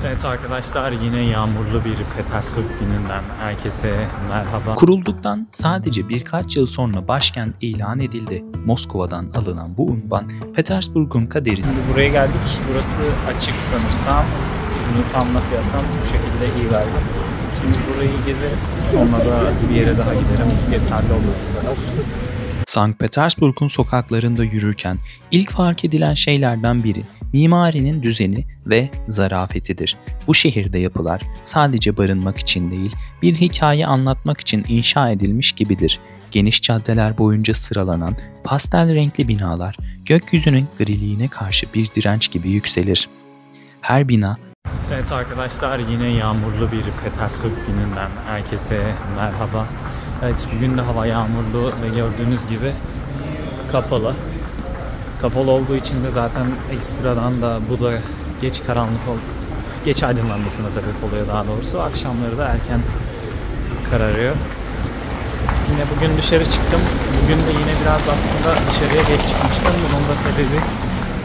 Evet arkadaşlar, yine yağmurlu bir Petersburg gününden herkese merhaba. Kurulduktan sadece birkaç yıl sonra başkent ilan edildi. Moskova'dan alınan bu unvan Petersburg'un kaderini... Şimdi buraya geldik. Burası açık sanırsam. Şunu tam nasıl yapsam bu şekilde iyi verdim. Şimdi burayı gezeriz. Sonra da bir yere daha giderim. Yeterli olur bu kadar. Sankt Petersburg'un sokaklarında yürürken ilk fark edilen şeylerden biri mimarinin düzeni ve zarafetidir. Bu şehirde yapılar sadece barınmak için değil, bir hikaye anlatmak için inşa edilmiş gibidir. Geniş caddeler boyunca sıralanan pastel renkli binalar gökyüzünün griliğine karşı bir direnç gibi yükselir. Her bina... Evet arkadaşlar, yine yağmurlu bir Petersburg gününden herkese merhaba. Evet, bugün de hava yağmurlu ve gördüğünüz gibi kapalı. Kapalı olduğu için de zaten ekstradan da bu da geç aydınlanmasına sebep oluyor daha doğrusu. Akşamları da erken kararıyor. Yine bugün dışarı çıktım. Bugün de yine biraz aslında dışarıya geç çıkmıştım. Bunun da sebebi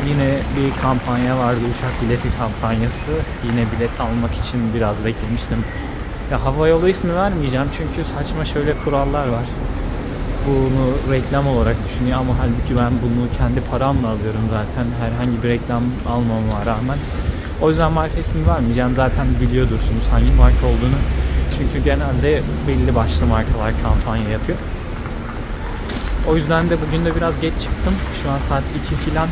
yine bir kampanya vardı, uçak bileti kampanyası. Yine bilet almak için biraz beklemiştim. Ya havayolu ismi vermeyeceğim çünkü saçma şöyle kurallar var. Bunu reklam olarak düşünüyor ama halbuki ben bunu kendi paramla alıyorum zaten, herhangi bir reklam almama rağmen. O yüzden marka ismi vermeyeceğim, zaten biliyordursunuz hangi marka olduğunu. Çünkü genelde belli başlı markalar kampanya yapıyor. O yüzden de bugün de biraz geç çıktım. Şu an saat 2 filan.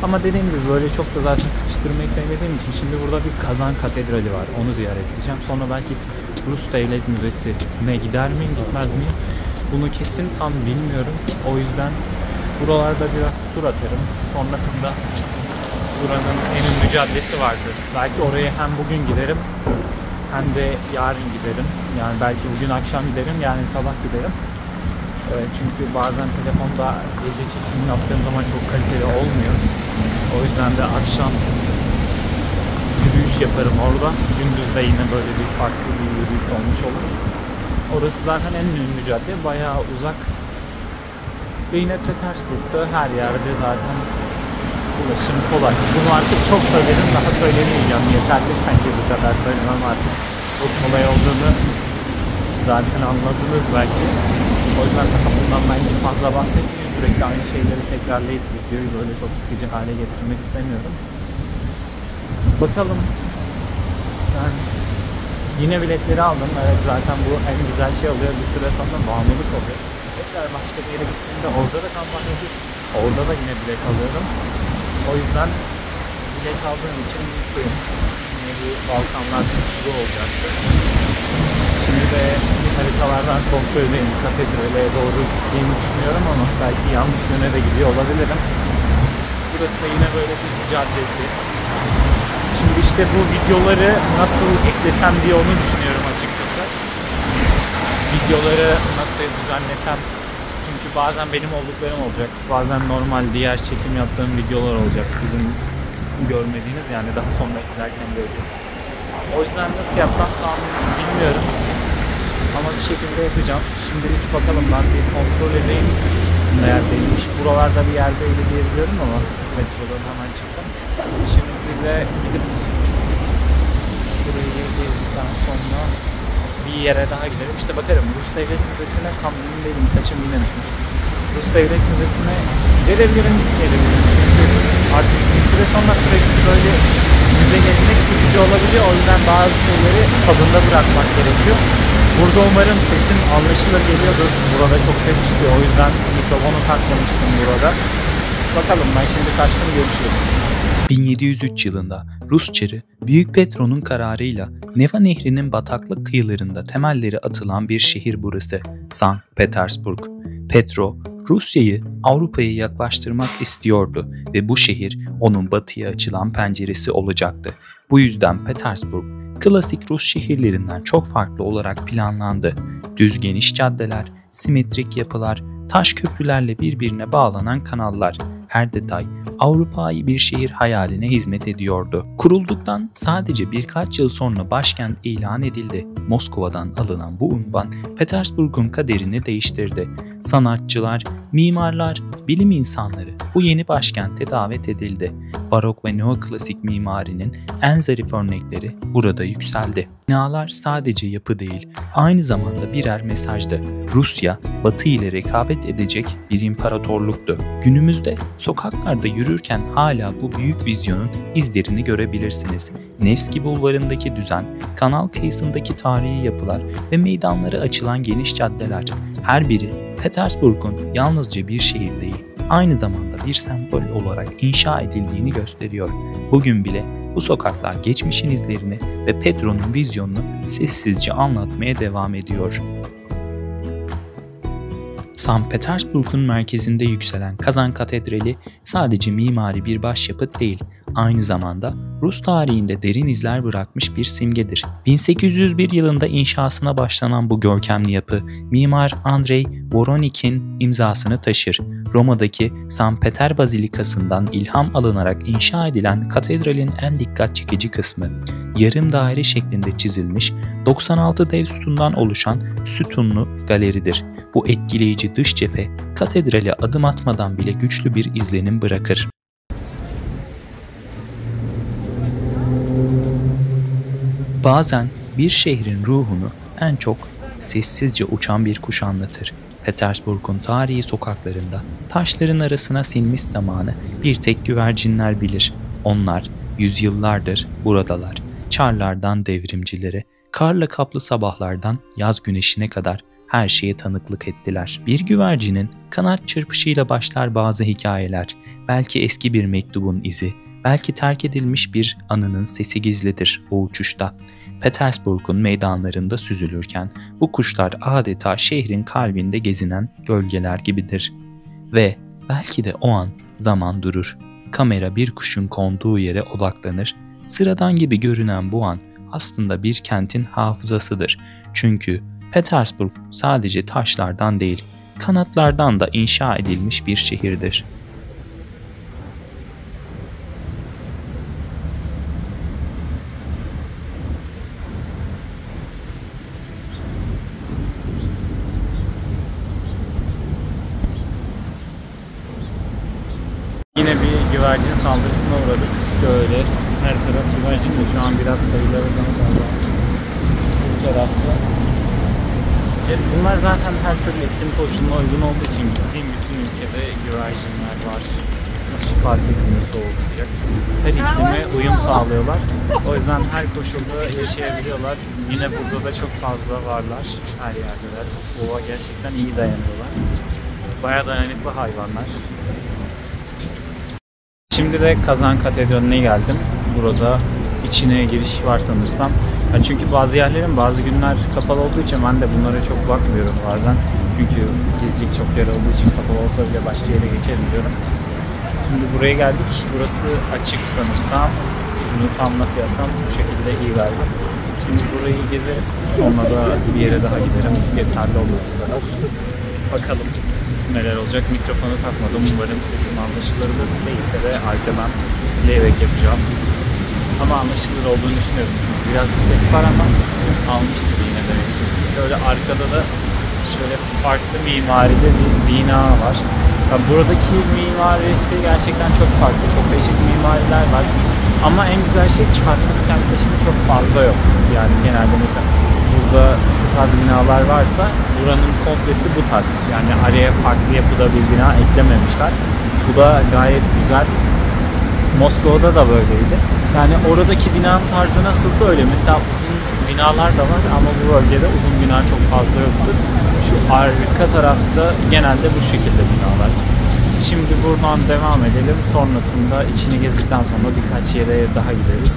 Ama dediğim gibi böyle çok da zaten sıkıştırmayı sevmediğim için şimdi burada bir Kazan Katedrali var. Onu ziyaret edeceğim. Sonra belki Rus Devlet Müzesi'ne gider miyim, gitmez miyim? Bunu kesin tam bilmiyorum. O yüzden buralarda biraz tur atarım. Sonrasında buranın en ünlü caddesi vardı. Belki oraya hem bugün giderim hem de yarın giderim. Yani belki bugün akşam giderim, yarın sabah giderim. Çünkü bazen telefonda gece çekim yaptığım zaman çok kaliteli olmuyor. O yüzden de akşam yürüyüş yaparım orada. Gündüz de yine böyle bir farklı bir yürüyüş olmuş olur. Orası zaten en ünlü cadde, bayağı uzak. Ve yine Petersburg'da her yerde zaten ulaşım kolay. Bunu artık çok söyledim, daha söylemeyeceğim. Yeterli bence, bu kadar söylemem artık. Çok kolay olduğunu zaten anladınız belki. O yüzden daha bundan bence fazla bahsetmiyorum. Sürekli aynı şeyleri tekrarlayıp videoyu böyle çok sıkıcı hale getirmek istemiyorum. Bakalım. Yani yine biletleri aldım. Evet, zaten bu en güzel şey oluyor. Bir süre sonra bağımlılık oluyor. Tekrar başka bir yere gittiğimde orada da kampanyacı, orada da yine bilet alıyorum. O yüzden bilet aldığım için mutluyum. Yine bir Balkanlar turu olacaktı. Şimdi de haritalardan kontrol edeyim. Katedrale doğru gittiğimi düşünüyorum ama belki yanlış yöne de gidiyor olabilirim. Burası da yine böyle bir caddesi. Şimdi işte bu videoları nasıl eklesem diye onu düşünüyorum açıkçası. Videoları nasıl düzenlesem. Çünkü bazen benim olduklarım olacak. Bazen normal diğer çekim yaptığım videolar olacak. Sizin görmediğiniz, yani daha sonra izlerken göreceğiniz. O yüzden nasıl yapsam tam bilmiyorum. Ama bir şekilde yapacağım. Şimdilik bakalım, ben bir kontrol edeyim. Neredeymiş? Buralarda bir yerdeydi diye biliyorum ama metrodan hemen çıktım. Şimdi de gidip burayı gezdikten sonra bir yere daha gidelim. İşte bakarım, Rus Devlet Müzesi'ne tam emin değilim. Saçım yine düşmüş. Rus Devlet Müzesi'ne gidebilirim, gitmeyebilirim. Çünkü artık bir süre sonra sürekli böyle müze gezmek sıkıcı olabiliyor. O yüzden bazı şeyleri tadında bırakmak gerekiyor. Burada umarım sesim anlaşılır geliyordur. Burada çok ses çıkıyor. O yüzden mikrofonu takmamıştım burada. Bakalım, ben şimdi kaçtım, görüşürüz. 1703 yılında Rus Çarı Büyük Petro'nun kararıyla Neva Nehri'nin bataklık kıyılarında temelleri atılan bir şehir burası, Sankt Petersburg. Petro, Rusya'yı Avrupa'ya yaklaştırmak istiyordu ve bu şehir onun batıya açılan penceresi olacaktı. Bu yüzden Petersburg, klasik Rus şehirlerinden çok farklı olarak planlandı. Düz geniş caddeler, simetrik yapılar, taş köprülerle birbirine bağlanan kanallar, her detay Avrupa'yı bir şehir hayaline hizmet ediyordu. Kurulduktan sadece birkaç yıl sonra başkent ilan edildi. Moskova'dan alınan bu unvan Petersburg'un kaderini değiştirdi. sanatçılar, mimarlar, bilim insanları bu yeni başkente davet edildi. Barok ve neoklasik mimarinin en zarif örnekleri burada yükseldi. Binalar sadece yapı değil, aynı zamanda birer mesajdı. Rusya, Batı ile rekabet edecek bir imparatorluktu. Günümüzde sokaklarda yürürken hala bu büyük vizyonun izlerini görebilirsiniz. Nevski Bulvarı'ndaki düzen, kanal kıyısındaki tarihi yapılar ve meydanlara açılan geniş caddeler, her biri Petersburg'un yalnızca bir şehir değil, aynı zamanda bir sembol olarak inşa edildiğini gösteriyor. Bugün bile bu sokaklar geçmişin izlerini ve Petro'nun vizyonunu sessizce anlatmaya devam ediyor. St. Petersburg'un merkezinde yükselen Kazan Katedrali sadece mimari bir başyapıt değil, aynı zamanda Rus tarihinde derin izler bırakmış bir simgedir. 1801 yılında inşasına başlanan bu görkemli yapı, mimar Andrei Voronik'in imzasını taşır. Roma'daki St. Peter Bazilikası'ndan ilham alınarak inşa edilen katedralin en dikkat çekici kısmı, yarım daire şeklinde çizilmiş 96 dev sütundan oluşan sütunlu galeridir. Bu etkileyici dış cephe katedrale adım atmadan bile güçlü bir izlenim bırakır. Bazen bir şehrin ruhunu en çok sessizce uçan bir kuş anlatır. Petersburg'un tarihi sokaklarında taşların arasına sinmiş zamanı bir tek güvercinler bilir. Onlar yüzyıllardır buradalar. Çarlardan devrimcilere, karla kaplı sabahlardan yaz güneşine kadar her şeye tanıklık ettiler. Bir güvercinin kanat çırpışıyla başlar bazı hikayeler. Belki eski bir mektubun izi, belki terk edilmiş bir anının sesi gizlidir o uçuşta. Petersburg'un meydanlarında süzülürken bu kuşlar adeta şehrin kalbinde gezinen gölgeler gibidir. Ve belki de o an zaman durur. Kamera bir kuşun konduğu yere odaklanır. Sıradan gibi görünen bu an aslında bir kentin hafızasıdır. Çünkü Petersburg sadece taşlardan değil, kanatlardan da inşa edilmiş bir şehirdir. Yine bir güvercin saldırısına uğradık. Şöyle her taraf güvercin de şu an biraz sayılarından fazla. Şu tarafta. Bunlar zaten her türlü iklim koşuluna uygun olduğu için gittiğim bütün ülkede güvercinler var. Hiç fark etmiyor soğuk sıcak. Her iklime uyum sağlıyorlar. O yüzden her koşulda yaşayabiliyorlar. Yine burada da çok fazla varlar. Her yerdeler. Soğuğa gerçekten iyi dayanıyorlar. Bayağı dayanıklı hayvanlar. Şimdi de Kazan Katedrali'ne geldim. Burada içine giriş var sanırsam. Yani çünkü bazı yerlerin bazı günler kapalı olduğu için ben de bunlara çok bakmıyorum bazen. Çünkü gezecek çok yer olduğu için kapalı olsa bile başka yere geçerim diyorum. Şimdi buraya geldik. Burası açık sanırsam. Şunu tam nasıl yapsam bu şekilde iyi galiba. Şimdi burayı gezeriz. Sonra da bir yere daha giderim. Yeterli olur bu kadar. Bakalım neler olacak. Mikrofonu takmadım. Umarım sesim anlaşılır. Değilse de arkadan playback yapacağım. Ama anlaşılır olduğunu düşünüyorum çünkü biraz ses var ama almıştır yine de benim sesimi. Şöyle arkada da şöyle farklı mimaride bir bina var. Yani buradaki mimarisi gerçekten çok farklı. Çok değişik mimariler var. Ama en güzel şey farklı bir kentleşme çok fazla yok. Yani genelde mesela burada şu tarz binalar varsa buranın komplesi bu tarz. Yani araya farklı yapıda bir bina eklememişler. Bu da gayet güzel. Moskova'da da böyleydi. Yani oradaki bina tarzı nasılsa öyle. Mesela uzun binalar da var ama bu bölgede uzun bina çok fazla yoktu. Şu arka tarafta genelde bu şekilde binalar. Şimdi buradan devam edelim. Sonrasında içini gezdikten sonra birkaç yere daha gideriz.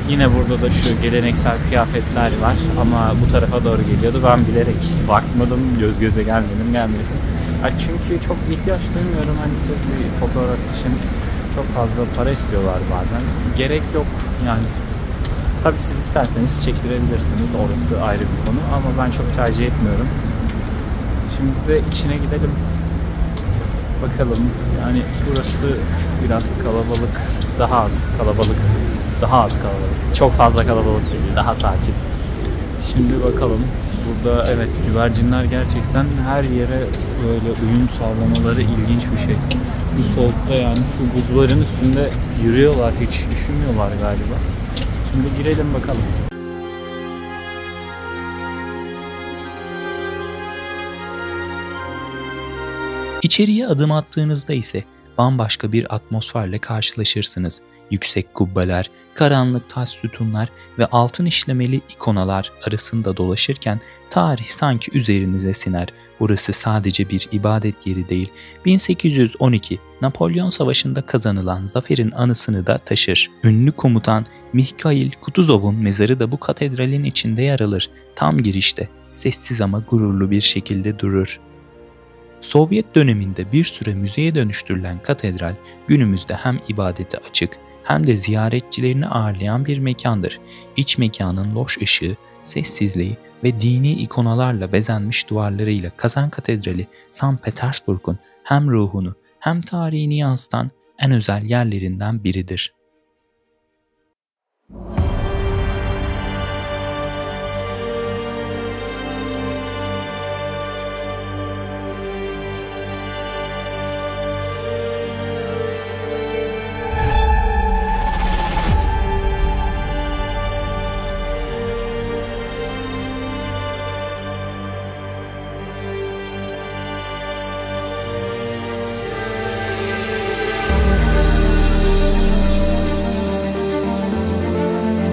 Yine burada da şu geleneksel kıyafetler var ama bu tarafa doğru geliyordu. Ben bilerek bakmadım, göz göze gelmedim gelmesin. Çünkü çok ihtiyaç duymuyorum hani sırf bir fotoğraf için. Çok fazla para istiyorlar bazen. Gerek yok yani. Tabii siz isterseniz çektirebilirsiniz. Orası ayrı bir konu ama ben çok tercih etmiyorum. Şimdi de içine gidelim. Bakalım. Yani burası biraz kalabalık. Daha az kalabalık. Daha az kalabalık. Çok fazla kalabalık değil. Daha sakin. Şimdi bakalım. Burada evet, güvercinler gerçekten her yere böyle uyum sağlamaları ilginç bir şey. Bu soğukta yani şu buzların üstünde yürüyorlar, hiç üşümüyorlar galiba. Şimdi girelim bakalım. İçeriye adım attığınızda ise bambaşka bir atmosferle karşılaşırsınız. Yüksek kubbeler, karanlık taş sütunlar ve altın işlemeli ikonalar arasında dolaşırken tarih sanki üzerinize siner. Burası sadece bir ibadet yeri değil, 1812 Napolyon Savaşı'nda kazanılan zaferin anısını da taşır. Ünlü komutan Mikhail Kutuzov'un mezarı da bu katedralin içinde yer alır. Tam girişte, sessiz ama gururlu bir şekilde durur. Sovyet döneminde bir süre müzeye dönüştürülen katedral günümüzde hem ibadete açık hem de ziyaretçilerini ağırlayan bir mekandır. İç mekanın loş ışığı, sessizliği ve dini ikonalarla bezenmiş duvarlarıyla Kazan Katedrali, St. Petersburg'un hem ruhunu hem tarihini yansıtan en özel yerlerinden biridir.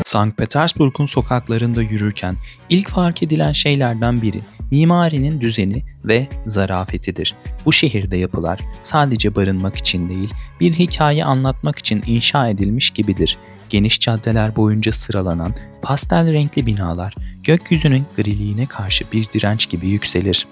Sankt Petersburg'un sokaklarında yürürken ilk fark edilen şeylerden biri mimarinin düzeni ve zarafetidir. Bu şehirde yapılar sadece barınmak için değil, bir hikaye anlatmak için inşa edilmiş gibidir. Geniş caddeler boyunca sıralanan pastel renkli binalar gökyüzünün griliğine karşı bir direnç gibi yükselir.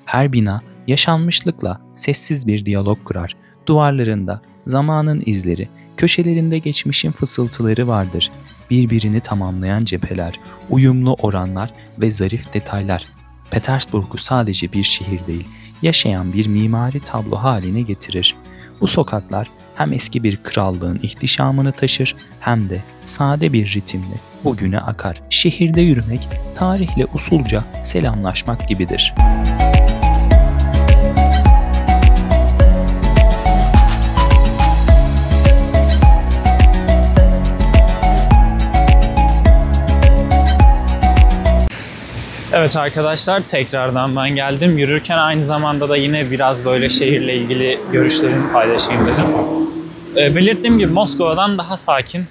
Her bina yaşanmışlıkla sessiz bir diyalog kurar. Duvarlarında zamanın izleri, köşelerinde geçmişin fısıltıları vardır. Birbirini tamamlayan cepheler, uyumlu oranlar ve zarif detaylar Petersburg'u sadece bir şehir değil, yaşayan bir mimari tablo haline getirir. Bu sokaklar hem eski bir krallığın ihtişamını taşır hem de sade bir ritimle bugüne akar. Şehirde yürümek, tarihle usulca selamlaşmak gibidir. Evet arkadaşlar, tekrardan ben geldim. Yürürken aynı zamanda da yine biraz böyle şehirle ilgili görüşlerimi paylaşayım dedim. Belirttiğim gibi Moskova'dan daha sakin.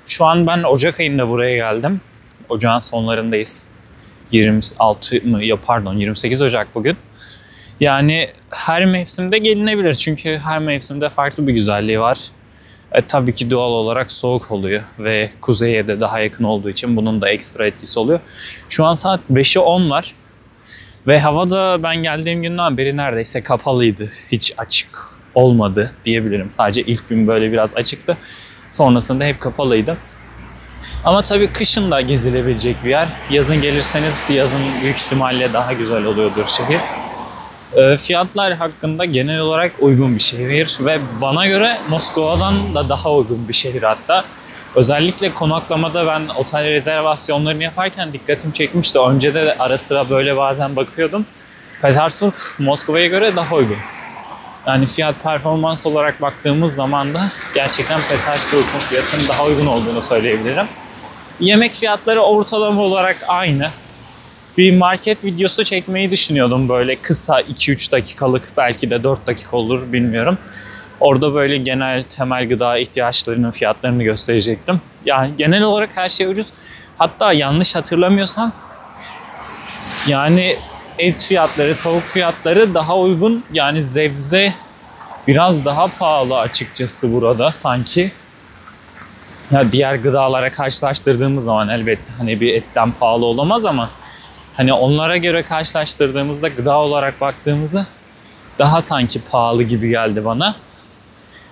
Şu an ben Ocak ayında buraya geldim. Ocağın sonlarındayız. 28 Ocak bugün. Yani her mevsimde gelinebilir çünkü her mevsimde farklı bir güzelliği var. Tabii ki doğal olarak soğuk oluyor ve kuzeye de daha yakın olduğu için bunun da ekstra etkisi oluyor. Şu an saat 5'i 10 var ve hava da ben geldiğim günden beri neredeyse kapalıydı. Hiç açık olmadı diyebilirim. Sadece ilk gün böyle biraz açıktı. Sonrasında hep kapalıydı. Ama tabii kışın da gezilebilecek bir yer. Yazın gelirseniz yazın büyük ihtimalle daha güzel oluyordur şehir. Fiyatlar hakkında genel olarak uygun bir şehir ve bana göre Moskova'dan da daha uygun bir şehir hatta. Özellikle konaklamada ben otel rezervasyonlarını yaparken dikkatim çekmişti. Önce de ara sıra böyle bazen bakıyordum. Petersburg Moskova'ya göre daha uygun. Yani fiyat performans olarak baktığımız zaman da gerçekten Petersburg'un fiyatının daha uygun olduğunu söyleyebilirim. Yemek fiyatları ortalama olarak aynı. Bir market videosu çekmeyi düşünüyordum böyle kısa 2-3 dakikalık, belki de 4 dakika olur bilmiyorum. Orada böyle genel temel gıda ihtiyaçlarının fiyatlarını gösterecektim. Yani genel olarak her şey ucuz. Hatta yanlış hatırlamıyorsam yani et fiyatları, tavuk fiyatları daha uygun. Yani sebze biraz daha pahalı açıkçası burada sanki. Ya diğer gıdalara karşılaştırdığımız zaman elbette hani bir etten pahalı olamaz ama hani onlara göre karşılaştırdığımızda, gıda olarak baktığımızda daha sanki pahalı gibi geldi bana.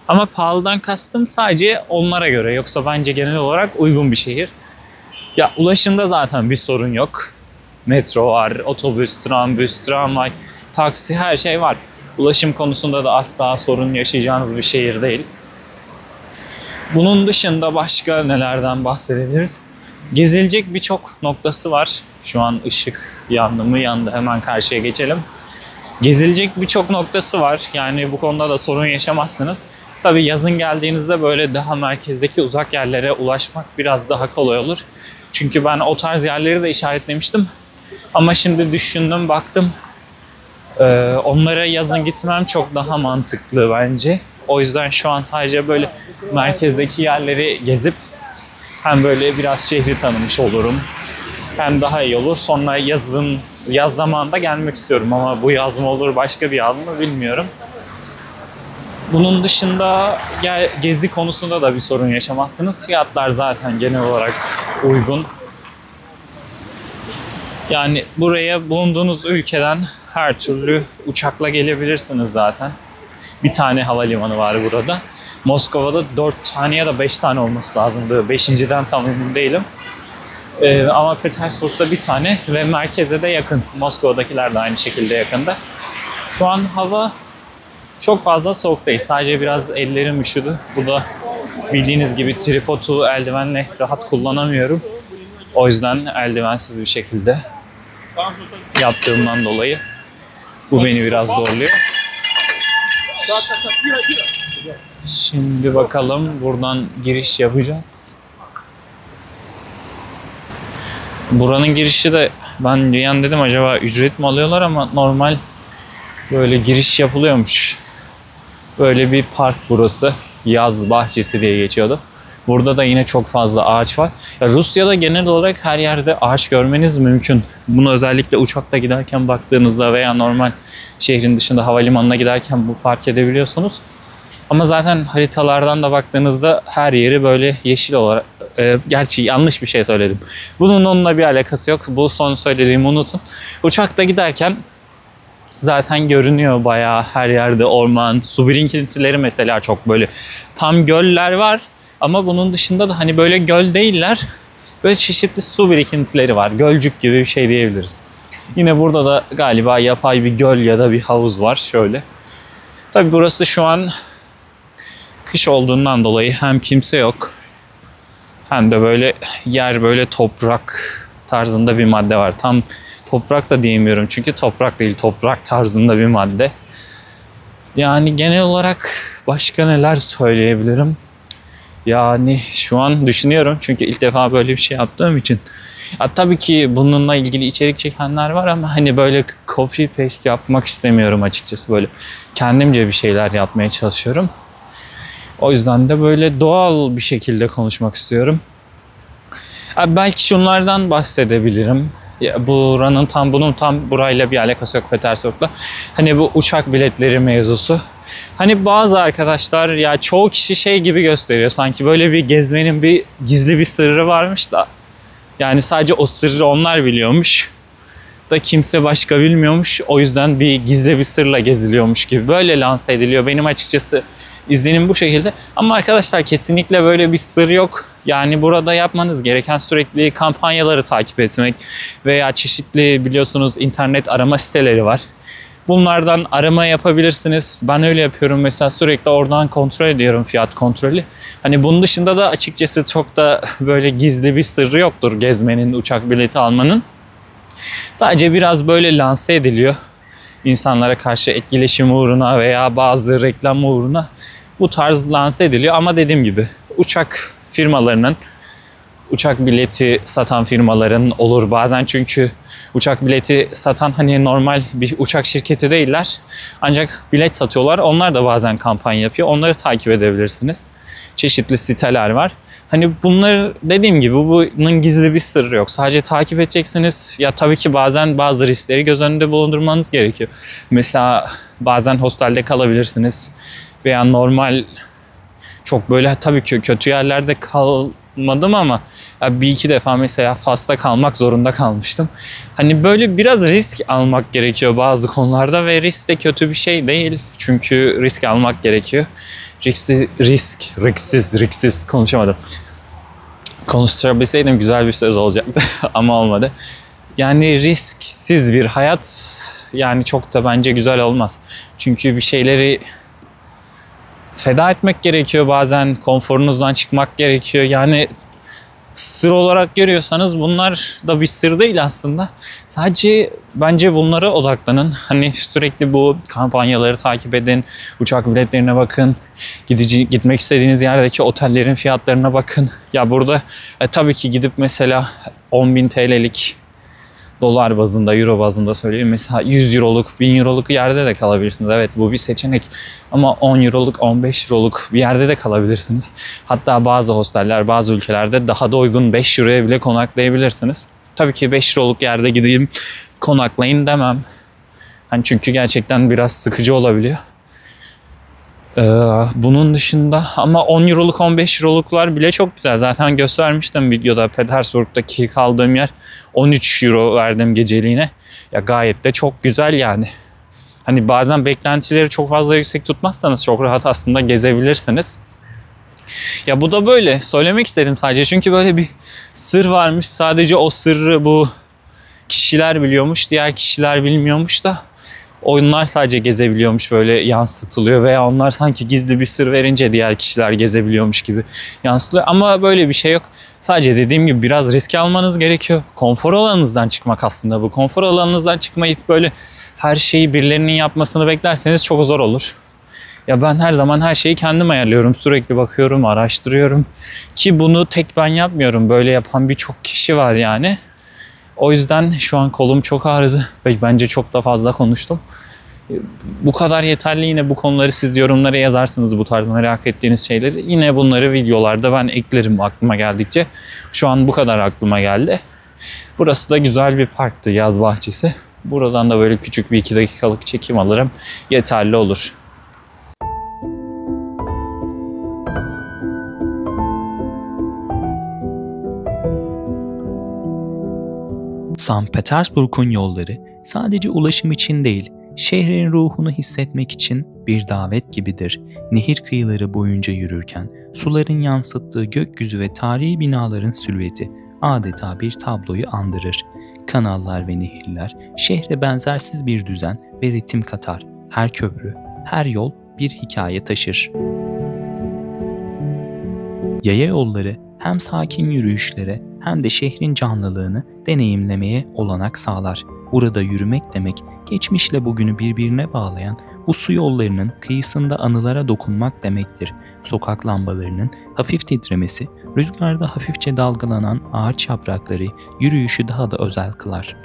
Ama pahalıdan kastım sadece onlara göre. Yoksa bence genel olarak uygun bir şehir. Ya ulaşımda zaten bir sorun yok. Metro var, otobüs, trambüs, tramvay, taksi, her şey var. Ulaşım konusunda da asla sorun yaşayacağınız bir şehir değil. Bunun dışında başka nelerden bahsedebiliriz? Gezilecek birçok noktası var. Şu an ışık yandı mı? Yandı. Hemen karşıya geçelim. Gezilecek birçok noktası var. Yani bu konuda da sorun yaşamazsınız. Tabii yazın geldiğinizde böyle daha merkezdeki uzak yerlere ulaşmak biraz daha kolay olur. Çünkü ben o tarz yerleri de işaretlemiştim. Ama şimdi düşündüm, baktım. Onlara yazın gitmem çok daha mantıklı bence. O yüzden şu an sadece böyle merkezdeki yerleri gezip hem böyle biraz şehri tanımış olurum. Hem daha iyi olur. Sonra yaz zamanında gelmek istiyorum ama bu yaz mı olur, başka bir yaz mı bilmiyorum. Bunun dışında gezi konusunda da bir sorun yaşamazsınız. Fiyatlar zaten genel olarak uygun. Yani buraya bulunduğunuz ülkeden her türlü uçakla gelebilirsiniz zaten. Bir tane havalimanı var burada. Moskova'da 4 tane ya da 5 tane olması lazımdı. 5.'den tam emin değilim. Ama Petersburg'da bir tane ve merkeze de yakın. Moskova'dakiler de aynı şekilde yakında. Şu an hava çok fazla soğuk değil. Sadece biraz ellerim üşüdü. Bu da bildiğiniz gibi tripodu eldivenle rahat kullanamıyorum. O yüzden eldivensiz bir şekilde yaptığımdan dolayı bu beni biraz zorluyor. Şimdi bakalım, buradan giriş yapacağız. Buranın girişi de ben duyan dedim acaba ücret mi alıyorlar, ama normal böyle giriş yapılıyormuş. Böyle bir park burası. Yaz bahçesi diye geçiyordu. Burada da yine çok fazla ağaç var. Ya Rusya'da genel olarak her yerde ağaç görmeniz mümkün. Bunu özellikle uçakta giderken baktığınızda veya normal şehrin dışında havalimanına giderken bu fark edebiliyorsunuz. Ama zaten haritalardan da baktığınızda her yeri böyle yeşil olarak... gerçi yanlış bir şey söyledim. Bunun onunla bir alakası yok. Bu son söylediğimi unutun. Uçakta giderken zaten görünüyor bayağı her yerde orman, su birikintileri mesela çok böyle. Tam göller var ama bunun dışında da hani böyle göl değiller. Böyle çeşitli su birikintileri var. Gölcük gibi bir şey diyebiliriz. Yine burada da galiba yapay bir göl ya da bir havuz var şöyle. Tabii burası şu an kış olduğundan dolayı hem kimse yok hem de böyle yer böyle toprak tarzında bir madde var. Tam toprak da diyemiyorum çünkü toprak değil, toprak tarzında bir madde. Yani genel olarak başka neler söyleyebilirim? Yani şu an düşünüyorum çünkü ilk defa böyle bir şey yaptığım için. Ya tabii ki bununla ilgili içerik çekenler var ama hani böyle copy paste yapmak istemiyorum açıkçası. Böyle kendimce bir şeyler yapmaya çalışıyorum. O yüzden de böyle doğal bir şekilde konuşmak istiyorum. Ya belki şunlardan bahsedebilirim. Ya bunun tam burayla bir alakası yok, Petersburg'la. Hani bu uçak biletleri mevzusu. Hani bazı arkadaşlar, ya çoğu kişi şey gibi gösteriyor. Sanki böyle bir gezmenin bir gizli bir sırrı varmış da. Yani sadece o sırrı onlar biliyormuş. Da kimse başka bilmiyormuş. O yüzden bir gizli bir sırla geziliyormuş gibi. Böyle lanse ediliyor. Benim açıkçası izlenim bu şekilde. Ama arkadaşlar kesinlikle böyle bir sır yok. Yani burada yapmanız gereken sürekli kampanyaları takip etmek veya çeşitli biliyorsunuz internet arama siteleri var. Bunlardan arama yapabilirsiniz. Ben öyle yapıyorum mesela, sürekli oradan kontrol ediyorum, fiyat kontrolü. Hani bunun dışında da açıkçası çok da böyle gizli bir sırrı yoktur gezmenin, uçak bileti almanın. Sadece biraz böyle lanse ediliyor. İnsanlara karşı etkileşim uğruna veya bazı reklam uğruna bu tarz lanse ediliyor. Ama dediğim gibi uçak firmalarının, uçak bileti satan firmaların olur bazen, çünkü uçak bileti satan hani normal bir uçak şirketi değiller. Ancak bilet satıyorlar. Onlar da bazen kampanya yapıyor. Onları takip edebilirsiniz. Çeşitli siteler var. Hani bunlar dediğim gibi bunun gizli bir sırrı yok. Sadece takip edeceksiniz. Ya tabii ki bazen bazı riskleri göz önünde bulundurmanız gerekiyor. Mesela bazen hostelde kalabilirsiniz. Veya normal çok böyle tabii ki kötü yerlerde kalmadım ama bir iki defa mesela Fas'ta kalmak zorunda kalmıştım. Hani böyle biraz risk almak gerekiyor bazı konularda ve risk de kötü bir şey değil. Çünkü risk almak gerekiyor. Risksiz konuşamadım. Konuşabilseydim güzel bir söz olacaktı ama olmadı. Yani risksiz bir hayat yani çok da bence güzel olmaz. Çünkü bir şeyleri feda etmek gerekiyor bazen, konforunuzdan çıkmak gerekiyor. Yani sır olarak görüyorsanız bunlar da bir sır değil aslında. Sadece bence bunlara odaklanın. Hani sürekli bu kampanyaları takip edin. Uçak biletlerine bakın. Gitmek istediğiniz yerdeki otellerin fiyatlarına bakın. Ya burada tabii ki gidip mesela 10.000 TL'lik dolar bazında, euro bazında söyleyeyim. Mesela 100 euroluk, 1000 euroluk yerde de kalabilirsiniz. Evet, bu bir seçenek. Ama 10 euroluk, 15 euroluk bir yerde de kalabilirsiniz. Hatta bazı hosteller, bazı ülkelerde daha da uygun 5 euroya bile konaklayabilirsiniz. Tabii ki 5 euroluk yerde gideyim konaklayın demem. Hani çünkü gerçekten biraz sıkıcı olabiliyor. Bunun dışında ama 10 euroluk 15 euroluklar bile çok güzel. Zaten göstermiştim videoda, Petersburg'daki kaldığım yer 13 euro verdim geceliğine. Ya gayet de çok güzel yani. Hani bazen beklentileri çok fazla yüksek tutmazsanız çok rahat aslında gezebilirsiniz. Ya bu da böyle söylemek istedim sadece, çünkü böyle bir sır varmış. Sadece o sırrı bu kişiler biliyormuş, diğer kişiler bilmiyormuş da. Onlar sadece gezebiliyormuş, böyle yansıtılıyor veya onlar sanki gizli bir sır verince diğer kişiler gezebiliyormuş gibi yansıtılıyor. Ama böyle bir şey yok. Sadece dediğim gibi biraz risk almanız gerekiyor. Konfor alanınızdan çıkmak aslında bu. Konfor alanınızdan çıkmayıp böyle her şeyi birilerinin yapmasını beklerseniz çok zor olur. Ya ben her zaman her şeyi kendim ayarlıyorum. Sürekli bakıyorum, araştırıyorum. Ki bunu tek ben yapmıyorum. Böyle yapan birçok kişi var yani. O yüzden şu an kolum çok ağrıdı ve bence çok da fazla konuştum. Bu kadar yeterli. Yine bu konuları siz yorumlara yazarsınız, bu tarz merak ettiğiniz şeyleri. Yine bunları videolarda ben eklerim aklıma geldikçe. Şu an bu kadar aklıma geldi. Burası da güzel bir parktı, yaz bahçesi. Buradan da böyle küçük bir 2 dakikalık çekim alırım. Yeterli olur. St. Petersburg'un yolları sadece ulaşım için değil, şehrin ruhunu hissetmek için bir davet gibidir. Nehir kıyıları boyunca yürürken suların yansıttığı gökyüzü ve tarihi binaların silüeti adeta bir tabloyu andırır. Kanallar ve nehirler şehre benzersiz bir düzen ve ritim katar. Her köprü, her yol bir hikaye taşır. Yaya yolları hem sakin yürüyüşlere hem de şehrin canlılığını deneyimlemeye olanak sağlar. Burada yürümek demek, geçmişle bugünü birbirine bağlayan bu su yollarının kıyısında anılara dokunmak demektir. Sokak lambalarının hafif titremesi, rüzgarda hafifçe dalgalanan ağaç yaprakları yürüyüşü daha da özel kılar.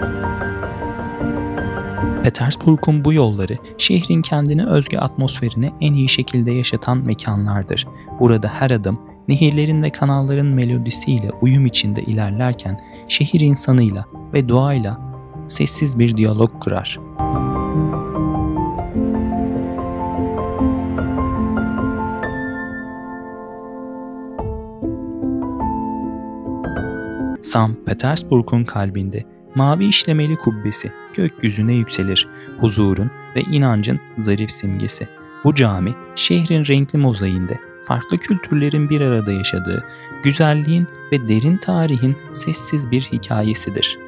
Petersburg'un bu yolları şehrin kendine özgü atmosferini en iyi şekilde yaşatan mekanlardır. Burada her adım nehirlerin ve kanalların melodisiyle uyum içinde ilerlerken şehir insanıyla ve doğayla sessiz bir diyalog kurar. St. Petersburg'un kalbinde mavi işlemeli kubbesi gökyüzüne yükselir. Huzurun ve inancın zarif simgesi. Bu cami şehrin renkli mozaiğinde farklı kültürlerin bir arada yaşadığı, güzelliğin ve derin tarihin sessiz bir hikayesidir.